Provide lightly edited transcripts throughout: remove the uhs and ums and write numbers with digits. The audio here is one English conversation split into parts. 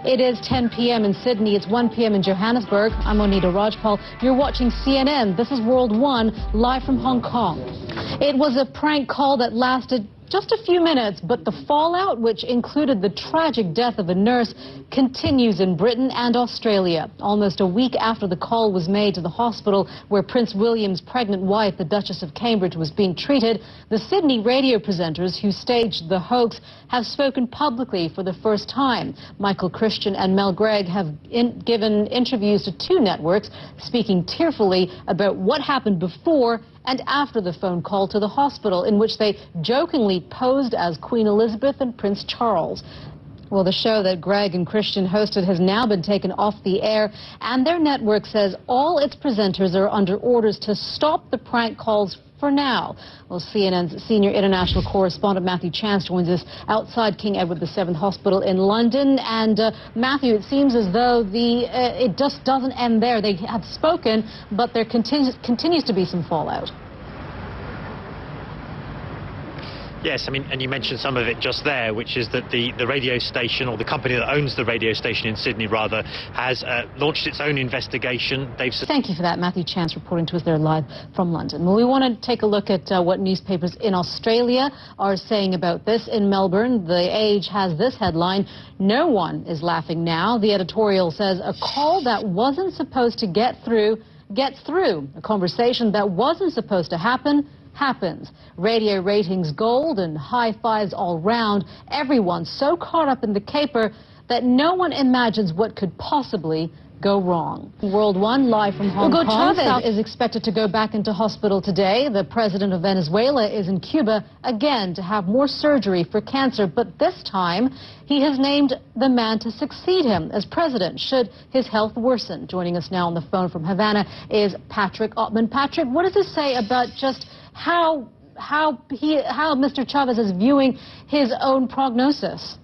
It is 10 p.m. in Sydney. It's 1 p.m. in Johannesburg. I'm Monita Rajpal. You're watching CNN. This is World 1, live from Hong Kong. It was a prank call that lasted just a few minutes, but the fallout, which included the tragic death of a nurse, continues in Britain and Australia. Almost a week after the call was made to the hospital where Prince William's pregnant wife, the Duchess of Cambridge, was being treated, the Sydney radio presenters who staged the hoax have spoken publicly for the first time. Michael Christian and Mel Gregg have given interviews to two networks, speaking tearfully about what happened before and after the phone call to the hospital, in which they jokingly posed as Queen Elizabeth and Prince Charles. Well, the show that Greg and Christian hosted has now been taken off the air, and their network says all its presenters are under orders to stop the prank calls for now. Well, CNN's senior international correspondent Matthew Chance joins us outside King Edward VII Hospital in London. And Matthew, it seems as though it just doesn't end there. They have spoken, but there continues to be some fallout. Yes, I mean, and you mentioned some of it just there, which is that the radio station, or the company that owns the radio station in Sydney, rather, has launched its own investigation. Thank you for that. Matthew Chance reporting to us there live from London. Well, we want to take a look at what newspapers in Australia are saying about this. In Melbourne, The Age has this headline: "No one is laughing now." The editorial says a call that wasn't supposed to get through gets through. A conversation that wasn't supposed to happens. Radio ratings gold and high fives all round. Everyone's so caught up in the caper that no one imagines what could possibly go wrong. World 1, live from Hong Kong. Chavez is expected to go back into hospital today. The president of Venezuela is in Cuba again to have more surgery for cancer, but this time he has named the man to succeed him as president should his health worsen. Joining us now on the phone from Havana is Patrick Ottman. Patrick, what does this say about just how Mr. Chavez is viewing his own prognosis?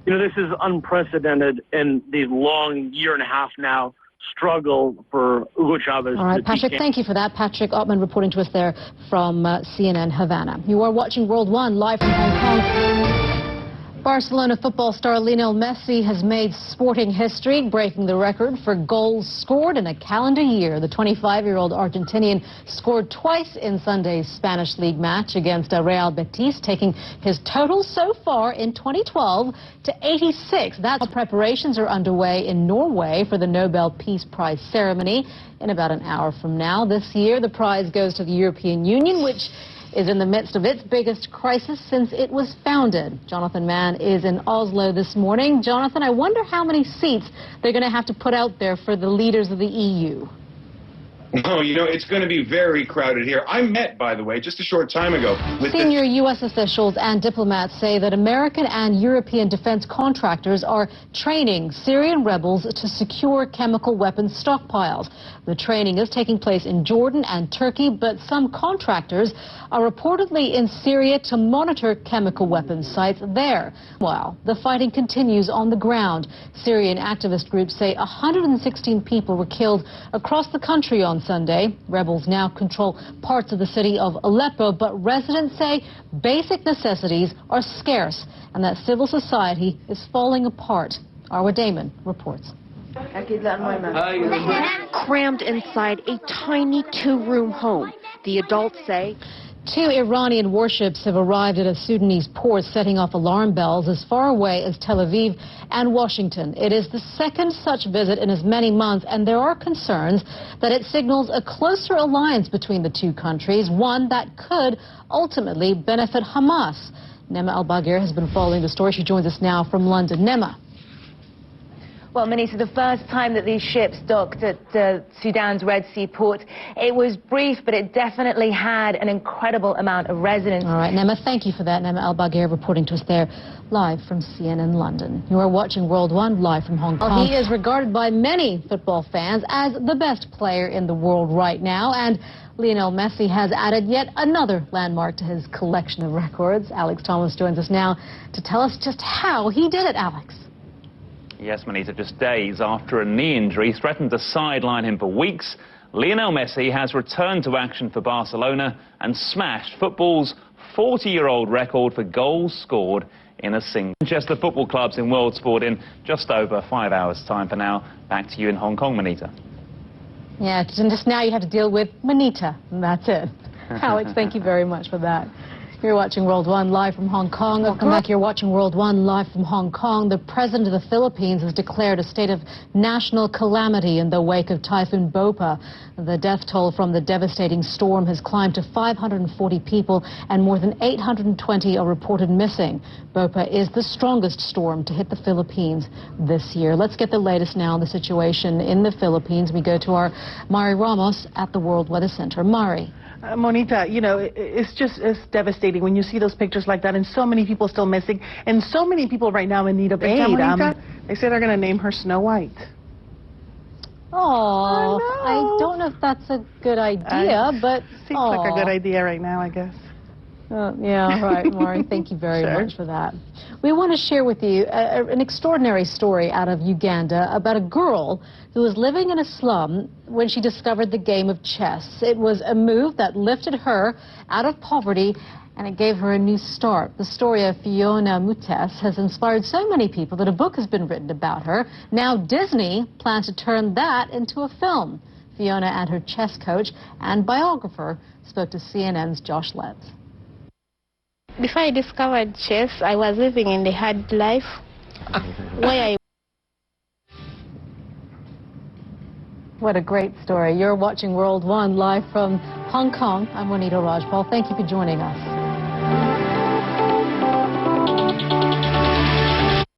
You know, this is unprecedented in the long year-and-a-half now struggle for Hugo Chavez. All right, Patrick, thank you for that. Patrick Ottman reporting to us there from CNN Havana. You are watching World 1 live from Hong Kong. Barcelona football star Lionel Messi has made sporting history, breaking the record for goals scored in a calendar year. The 25-year-old Argentinian scored twice in Sunday's Spanish League match against Real Betis, taking his total so far in 2012 to 86. That's preparations are underway in Norway for the Nobel Peace Prize ceremony in about an hour from now. This year, the prize goes to the European Union, which is in the midst of its biggest crisis since it was founded. Jonathan Mann is in Oslo this morning. Jonathan, I wonder how many seats they're going to have to put out there for the leaders of the EU. Oh, you know, it's going to be very crowded here. I met, by the way, just a short time ago with senior U.S. officials and diplomats say that American and European defense contractors are training Syrian rebels to secure chemical weapons stockpiles. The training is taking place in Jordan and Turkey, but some contractors are reportedly in Syria to monitor chemical weapons sites there. While the fighting continues on the ground, Syrian activist groups say 116 people were killed across the country on Sunday. Rebels now control parts of the city of Aleppo, but residents say basic necessities are scarce and that civil society is falling apart. Arwa Damon reports. Crammed inside a tiny two-room home, the adults say 2 Iranian warships have arrived at a Sudanese port, setting off alarm bells as far away as Tel Aviv and Washington. It is the second such visit in as many months, and there are concerns that it signals a closer alliance between the two countries, one that could ultimately benefit Hamas. Nema Al-Bagir has been following the story. She joins us now from London. Nema. Well, Monita, the first time that these ships docked at Sudan's Red Sea port, it was brief, but it definitely had an incredible amount of resonance. All right, Nema, thank you for that. Nema Al-Bagir reporting to us there live from CNN London. You are watching World 1 live from Hong Kong. He is regarded by many football fans as the best player in the world right now, and Lionel Messi has added yet another landmark to his collection of records. Alex Thomas joins us now to tell us just how he did it, Alex. Yes, Monita, just days after a knee injury threatened to sideline him for weeks, Lionel Messi has returned to action for Barcelona and smashed football's 40-year-old record for goals scored in a single. Manchester football clubs in world sport in just over 5 hours' time. For now, back to you in Hong Kong, Monita. Yeah, and just now you have to deal with Monita, and that's it. Alex, thank you very much for that. You're watching World 1 live from Hong Kong. Welcome back. You're watching World 1 live from Hong Kong. The president of the Philippines has declared a state of national calamity in the wake of Typhoon Bopa. The death toll from the devastating storm has climbed to 540 people, and more than 820 are reported missing. Bopa is the strongest storm to hit the Philippines this year. Let's get the latest now on the situation in the Philippines. We go to our Mari Ramos at the World Weather Center. Mari. Monita, you know, it's devastating when you see those pictures like that, and so many people still missing, and so many people right now in need of aid. Monita, they say they're going to name her Snow White. Oh, I don't know if that's a good idea, but seems like a good idea right now, I guess. Yeah, right, Maury. Thank you very much for that. We want to share with you an extraordinary story out of Uganda about a girl who was living in a slum when she discovered the game of chess. It was a move that lifted her out of poverty, and it gave her a new start. The story of Fiona Mutes has inspired so many people that a book has been written about her. Now Disney plans to turn that into a film. Fiona and her chess coach and biographer spoke to CNN's Josh Letts. Before I discovered chess, I was living in the hard life where I... What a great story. You're watching World 1 live from Hong Kong. I'm Monita Rajpal. Thank you for joining us.